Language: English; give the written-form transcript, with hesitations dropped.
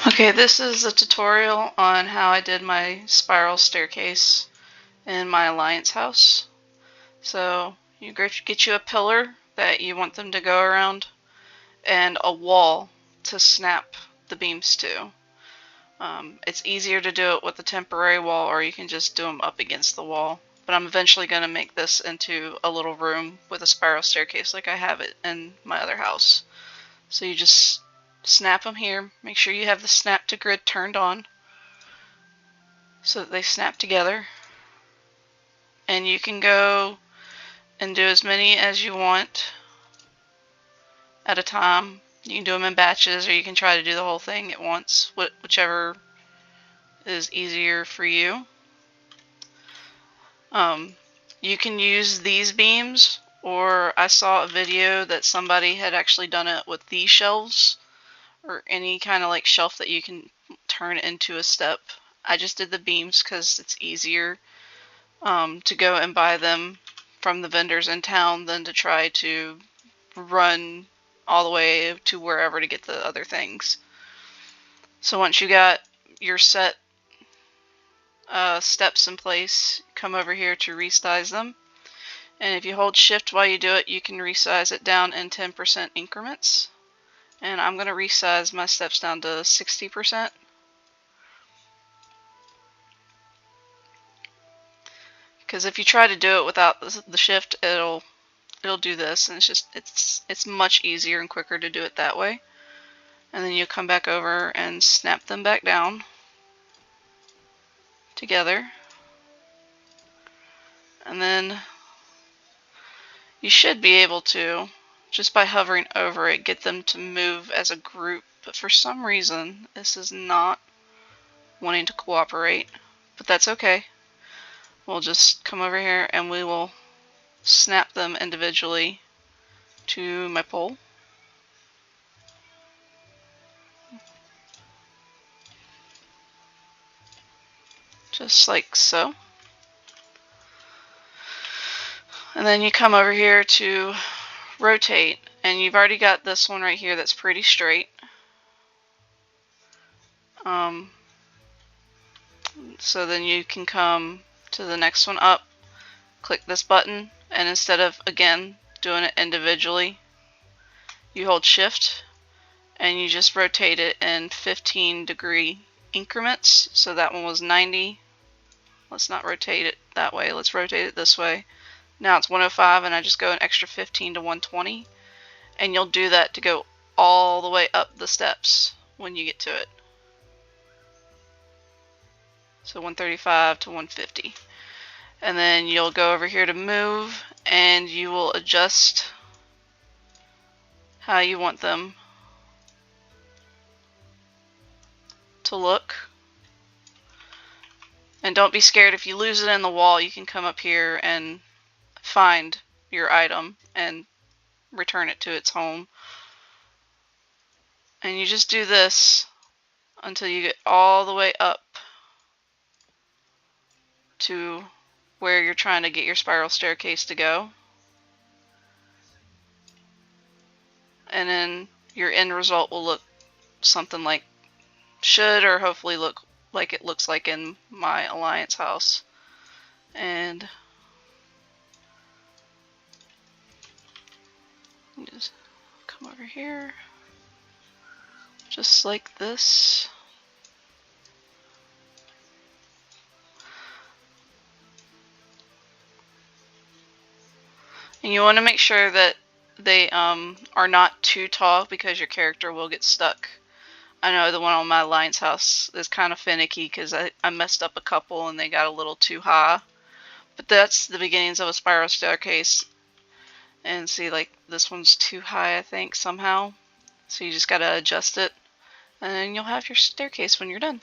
Okay, this is a tutorial on how I did my spiral staircase in my alliance house. So you get you a pillar that you want them to go around and a wall to snap the beams to. It's easier to do it with a temporary wall, or you can just do them up against the wall. But I'm eventually going to make this into a little room with a spiral staircase like I have it in my other house. So you just snap them here. Make sure you have the snap to grid turned on so that they snap together. And you can go and do as many as you want at a time. You can do them in batches, or you can try to do the whole thing at once, whichever is easier for you. You can use these beams, or I saw a video that somebody had actually done it with these shelves, or any kind of like shelf that you can turn into a step. I just did the beams because it's easier to go and buy them from the vendors in town than to try to run all the way to wherever to get the other things. So once you got your set steps in place, come over here to resize them. And if you hold shift while you do it, you can resize it down in 10% increments. And I'm going to resize my steps down to 60%. Because if you try to do it without the shift, it'll do this, and it's much easier and quicker to do it that way. And then you come back over and snap them back down together, and then you should be able to, just by hovering over it, get them to move as a group. But for some reason this is not wanting to cooperate, but that's okay. We'll just come over here and we will snap them individually to my pole. Just like so. And then you come over here to rotate, and you've already got this one right here that's pretty straight. So then you can come to the next one up, click this button, and instead of again doing it individually, you hold shift and you just rotate it in 15-degree increments. So that one was 90. Let's not rotate it that way, let's rotate it this way. Now it's 105, and I just go an extra 15 to 120, and you'll do that to go all the way up the steps when you get to it. So 135 to 150. And then you'll go over here to move, and you will adjust how you want them to look. And don't be scared if you lose it in the wall. You can come up here and find your item and return it to its home. And you just do this until you get all the way up to where you're trying to get your spiral staircase to go. And then your end result will look something like should, or hopefully look like it looks like in my alliance house. And just come over here just like this. And you want to make sure that they are not too tall, because your character will get stuck. I know the one on my alliance house is kind of finicky because I messed up a couple and they got a little too high. But that's the beginnings of a spiral staircase. And see, like this one's too high, I think, somehow. So you just gotta adjust it, and then you'll have your staircase when you're done.